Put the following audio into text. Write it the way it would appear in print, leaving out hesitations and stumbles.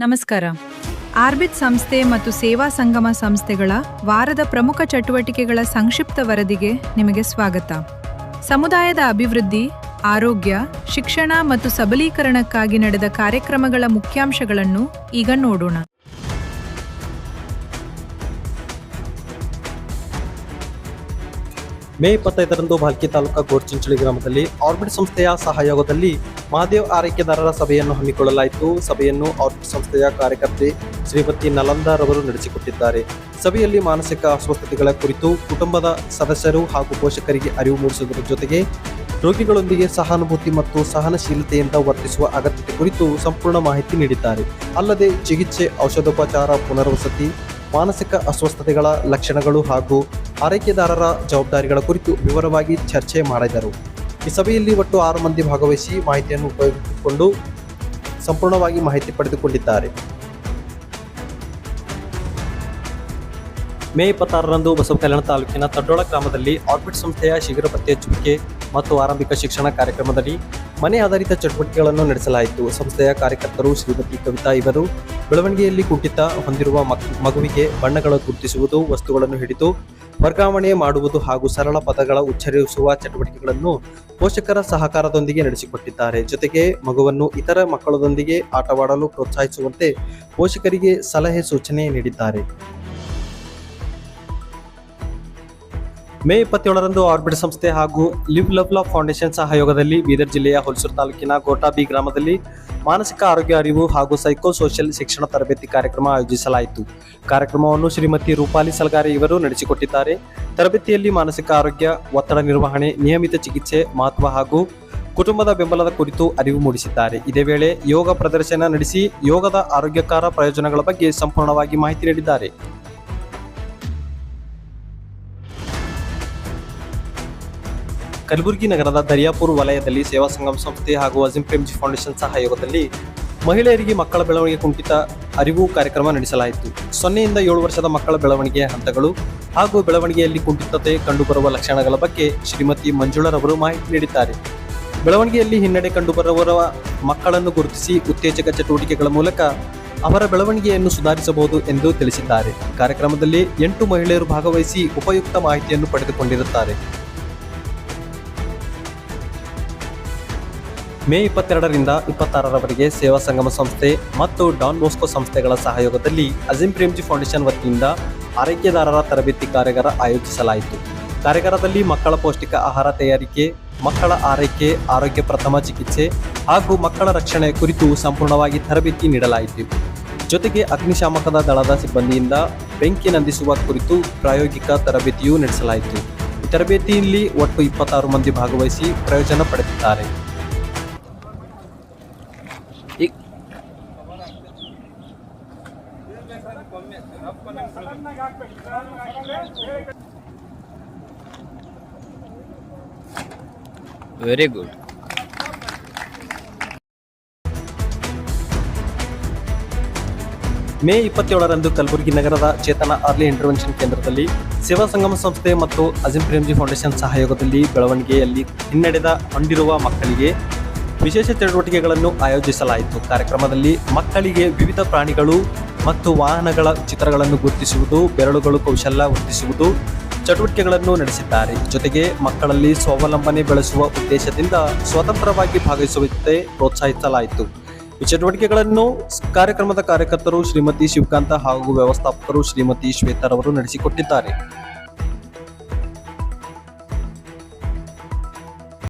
ನಮಸ್ಕಾರ. ಆರ್ಬಿಟ್ ಸಂಸ್ಥೆ ಮತ್ತು ಸೇವಾ ಸಂಗಮ ಸಂಸ್ಥೆಗಳ ವಾರದ ಪ್ರಮುಖ ಚಟುವಟಿಕೆಗಳ ಸಂಕ್ಷಿಪ್ತ ವರದಿಗೆ ನಿಮಗೆ ಸ್ವಾಗತ. ಸಮುದಾಯದ ಅಭಿವೃದ್ಧಿ, ಆರೋಗ್ಯ, ಶಿಕ್ಷಣ ಮತ್ತು ಸಬಲೀಕರಣಕ್ಕಾಗಿ ನಡೆದ ಕಾರ್ಯಕ್ರಮಗಳ ಮುಖ್ಯಾಂಶಗಳನ್ನು ಈಗ ನೋಡೋಣ. ಮೇ 25ರಂದು ಭಾಲ್ಕಿ ತಾಲೂಕಾ ಗೋರ್ಚಿಂಚಳಿ ಗ್ರಾಮದಲ್ಲಿ ಆರ್ಬಿಟ್ ಸಂಸ್ಥೆಯ ಸಹಯೋಗದಲ್ಲಿ ಮಹಾದೇವ್ ಆರೈಕೆದಾರರ ಸಭೆಯನ್ನು ಹಮ್ಮಿಕೊಳ್ಳಲಾಯಿತು. ಸಭೆಯನ್ನು ಆರ್ಬಿಟ್ ಸಂಸ್ಥೆಯ ಕಾರ್ಯಕರ್ತೆ ಶ್ರೀಮತಿ ನಲಂದಾರವರು ನಡೆಸಿಕೊಟ್ಟಿದ್ದಾರೆ. ಸಭೆಯಲ್ಲಿ ಮಾನಸಿಕ ಅಸ್ವಸ್ಥತೆಗಳ ಕುರಿತು ಕುಟುಂಬದ ಸದಸ್ಯರು ಹಾಗೂ ಪೋಷಕರಿಗೆ ಅರಿವು ಮೂಡಿಸುವುದರ ಜೊತೆಗೆ ರೋಗಿಗಳೊಂದಿಗೆ ಸಹಾನುಭೂತಿ ಮತ್ತು ಸಹನಶೀಲತೆಯಿಂದ ವರ್ತಿಸುವ ಅಗತ್ಯತೆ ಕುರಿತು ಸಂಪೂರ್ಣ ಮಾಹಿತಿ ನೀಡಿದ್ದಾರೆ. ಅಲ್ಲದೆ ಚಿಕಿತ್ಸೆ, ಔಷಧೋಪಚಾರ, ಪುನರ್ವಸತಿ, ಮಾನಸಿಕ ಅಸ್ವಸ್ಥತೆಗಳ ಲಕ್ಷಣಗಳು ಹಾಗೂ ಆರೈಕೆದಾರರ ಜವಾಬ್ದಾರಿಗಳ ಕುರಿತು ವಿವರವಾಗಿ ಚರ್ಚೆ ಮಾಡಿದರು. ಈ ಸಭೆಯಲ್ಲಿ ಒಟ್ಟು 6 ಮಂದಿ ಭಾಗವಹಿಸಿ ಮಾಹಿತಿಯನ್ನು ಉಪಯೋಗಿಸಿಕೊಂಡು ಸಂಪೂರ್ಣವಾಗಿ ಮಾಹಿತಿ ಪಡೆದುಕೊಂಡಿದ್ದಾರೆ. ಮೇ 26ರಂದು ಬಸವಕಲ್ಯಾಣ ತಾಲೂಕಿನ ತಡ್ಡೋಳ ಗ್ರಾಮದಲ್ಲಿ ಆರ್ಬಿಟ್ ಸಂಸ್ಥೆಯ ಶೀಘ್ರ ಪತ್ತೆಹಚ್ಚುವಿಕೆ ಮತ್ತು ಆರಂಭಿಕ ಶಿಕ್ಷಣ ಕಾರ್ಯಕ್ರಮದಲ್ಲಿ ಮನೆ ಆಧಾರಿತ ಚಟುವಟಿಕೆಗಳನ್ನು ನಡೆಸಲಾಯಿತು. ಸಂಸ್ಥೆಯ ಕಾರ್ಯಕರ್ತರು ಶ್ರೀಮತಿ ಕವಿತಾ ಇವರು ಬೆಳವಣಿಗೆಯಲ್ಲಿ ಕುಂಠಿತ ಹೊಂದಿರುವ ಮಗುವಿಗೆ ಬಣ್ಣಗಳ ಗುರುತಿಸುವುದು, ವಸ್ತುಗಳನ್ನು ಹಿಡಿದು ವರ್ಗಾವಣೆ ಮಾಡುವುದು ಹಾಗೂ ಸರಳ ಪದಗಳ ಉಚ್ಚರಿಸುವ ಚಟುವಟಿಕೆಗಳನ್ನು ಪೋಷಕರ ಸಹಕಾರದೊಂದಿಗೆ ನಡೆಸಿಕೊಟ್ಟಿದ್ದಾರೆ. ಜೊತೆಗೆ ಮಗುವನ್ನು ಇತರ ಮಕ್ಕಳೊಂದಿಗೆ ಆಟವಾಡಲು ಪ್ರೋತ್ಸಾಹಿಸುವಂತೆ ಪೋಷಕರಿಗೆ ಸಲಹೆ ಸೂಚನೆ ನೀಡಿದ್ದಾರೆ. ಮೇ 27ರಂದು ಆರ್ಬಿಟ್ ಸಂಸ್ಥೆ ಹಾಗೂ ಲಿವ್ ಲವ್ ಫೌಂಡೇಶನ್ ಸಹಯೋಗದಲ್ಲಿ ಬೀದರ್ ಜಿಲ್ಲೆಯ ಹುಲ್ಸೂರು ತಾಲೂಕಿನ ಗೋಟಾಬಿ ಗ್ರಾಮದಲ್ಲಿ ಮಾನಸಿಕ ಆರೋಗ್ಯ ಅರಿವು ಹಾಗೂ ಸೈಕೋ ಸೋಷಿಯಲ್ ಶಿಕ್ಷಣ ತರಬೇತಿ ಕಾರ್ಯಕ್ರಮ ಆಯೋಜಿಸಲಾಯಿತು. ಕಾರ್ಯಕ್ರಮವನ್ನು ಶ್ರೀಮತಿ ರೂಪಾಲಿ ಸಲಗಾರಿ ಇವರು ನಡೆಸಿಕೊಟ್ಟಿದ್ದಾರೆ. ತರಬೇತಿಯಲ್ಲಿ ಮಾನಸಿಕ ಆರೋಗ್ಯ, ಒತ್ತಡ ನಿರ್ವಹಣೆ, ನಿಯಮಿತ ಚಿಕಿತ್ಸೆ ಮಹತ್ವ ಹಾಗೂ ಕುಟುಂಬದ ಬೆಂಬಲದ ಕುರಿತು ಅರಿವು ಮೂಡಿಸಿದ್ದಾರೆ. ಇದೇ ವೇಳೆ ಯೋಗ ಪ್ರದರ್ಶನ ನಡೆಸಿ ಯೋಗದ ಆರೋಗ್ಯಕರ ಪ್ರಯೋಜನಗಳ ಬಗ್ಗೆ ಸಂಪೂರ್ಣವಾಗಿ ಮಾಹಿತಿ ನೀಡಿದ್ದಾರೆ. ಕಲಬುರಗಿ ನಗರದ ದರಿಯಾಪುರ ವಲಯದಲ್ಲಿ ಸೇವಾ ಸಂಗಮ ಸಂಸ್ಥೆ ಹಾಗೂ ಅಜೀಂ ಪ್ರೇಮ್ಜಿ ಫೌಂಡೇಶನ್ ಸಹಯೋಗದಲ್ಲಿ ಮಹಿಳೆಯರಿಗೆ ಮಕ್ಕಳ ಬೆಳವಣಿಗೆ ಕುಂಠಿತ ಅರಿವು ಕಾರ್ಯಕ್ರಮ ನಡೆಸಲಾಯಿತು. 0ಯಿಂದ 7 ವರ್ಷದ ಮಕ್ಕಳ ಬೆಳವಣಿಗೆಯ ಹಂತಗಳು ಹಾಗೂ ಬೆಳವಣಿಗೆಯಲ್ಲಿ ಕುಂಠಿತತೆ ಕಂಡುಬರುವ ಲಕ್ಷಣಗಳ ಬಗ್ಗೆ ಶ್ರೀಮತಿ ಮಂಜುಳರವರು ಮಾಹಿತಿ ನೀಡಿದ್ದಾರೆ. ಬೆಳವಣಿಗೆಯಲ್ಲಿ ಹಿನ್ನಡೆ ಕಂಡುಬರುವವರ ಮಕ್ಕಳನ್ನು ಗುರುತಿಸಿ ಉತ್ತೇಜಕ ಚಟುವಟಿಕೆಗಳ ಮೂಲಕ ಅವರ ಬೆಳವಣಿಗೆಯನ್ನು ಸುಧಾರಿಸಬಹುದು ಎಂದು ತಿಳಿಸಿದ್ದಾರೆ. ಕಾರ್ಯಕ್ರಮದಲ್ಲಿ 8 ಮಹಿಳೆಯರು ಭಾಗವಹಿಸಿ ಉಪಯುಕ್ತ ಮಾಹಿತಿಯನ್ನು ಪಡೆದುಕೊಂಡಿರುತ್ತಾರೆ. ಮೇ 22ರಿಂದ 26ರವರೆಗೆ ಸೇವಾ ಸಂಗಮ ಸಂಸ್ಥೆ ಮತ್ತು ಡಾನ್ ಬೋಸ್ಕೋ ಸಂಸ್ಥೆಗಳ ಸಹಯೋಗದಲ್ಲಿ ಅಜೀಂ ಪ್ರೇಮ್ಜಿ ಫೌಂಡೇಶನ್ ವತಿಯಿಂದ ಆರೈಕೆದಾರರ ತರಬೇತಿ ಕಾರ್ಯಾಗಾರ ಆಯೋಜಿಸಲಾಯಿತು. ಕಾರ್ಯಾಗಾರದಲ್ಲಿ ಮಕ್ಕಳ ಪೌಷ್ಟಿಕ ಆಹಾರ ತಯಾರಿಕೆ, ಮಕ್ಕಳ ಆರೈಕೆ, ಆರೋಗ್ಯ ಪ್ರಥಮ ಚಿಕಿತ್ಸೆ ಹಾಗೂ ಮಕ್ಕಳ ರಕ್ಷಣೆ ಕುರಿತು ಸಂಪೂರ್ಣವಾಗಿ ತರಬೇತಿ ನೀಡಲಾಯಿತು. ಜೊತೆಗೆ ಅಗ್ನಿಶಾಮಕದ ದಳದ ಸಿಬ್ಬಂದಿಯಿಂದ ಬೆಂಕಿ ನಂದಿಸುವ ಕುರಿತು ಪ್ರಾಯೋಗಿಕ ತರಬೇತಿಯೂ ನಡೆಸಲಾಯಿತು. ಈ ತರಬೇತಿಯಲ್ಲಿ ಒಟ್ಟು 26 ಮಂದಿ ಭಾಗವಹಿಸಿ ಪ್ರಯೋಜನ ಪಡೆದಿದ್ದಾರೆ. Very good. ಮೇ 27ರಂದು ಕಲಬುರಗಿ ನಗರದ ಚೇತನ ಅರ್ಲಿ ಇಂಟರ್ವೆನ್ಷನ್ ಕೇಂದ್ರದಲ್ಲಿ ಸೇವಾ ಸಂಗಮ ಸಂಸ್ಥೆ ಮತ್ತು ಅಜೀಂ ಪ್ರೇಮ್ಜಿ ಫೌಂಡೇಶನ್ ಸಹಯೋಗದಲ್ಲಿ ಬೆಳವಣಿಗೆಯಲ್ಲಿ ಹಿನ್ನಡೆದ ಹೊಂದಿರುವ ಮಕ್ಕಳಿಗೆ ವಿಶೇಷ ಚಟುವಟಿಕೆಗಳನ್ನು ಆಯೋಜಿಸಲಾಯಿತು. ಕಾರ್ಯಕ್ರಮದಲ್ಲಿ ಮಕ್ಕಳಿಗೆ ವಿವಿಧ ಪ್ರಾಣಿಗಳು ಮತ್ತು ವಾಹನಗಳ ಚಿತ್ರಗಳನ್ನು ಗುರುತಿಸುವುದು, ಬೆರಳುಗಳು ಕೌಶಲ್ಯ ವೃದ್ಧಿಸುವುದು ಚಟುವಟಿಕೆಗಳನ್ನು ನಡೆಸಿದ್ದಾರೆ. ಜೊತೆಗೆ ಮಕ್ಕಳಲ್ಲಿ ಸ್ವಾವಲಂಬನೆ ಬೆಳೆಸುವ ಉದ್ದೇಶದಿಂದ ಸ್ವತಂತ್ರವಾಗಿ ಭಾಗವಹಿಸುವಂತೆ ಪ್ರೋತ್ಸಾಹಿಸಲಾಯಿತು. ಈ ಚಟುವಟಿಕೆಗಳನ್ನು ಕಾರ್ಯಕ್ರಮದ ಕಾರ್ಯಕರ್ತರು ಶ್ರೀಮತಿ ಶಿವಕಾಂತ ಹಾಗೂ ವ್ಯವಸ್ಥಾಪಕರು ಶ್ರೀಮತಿ ಶ್ವೇತರವರು ನಡೆಸಿಕೊಟ್ಟಿದ್ದಾರೆ.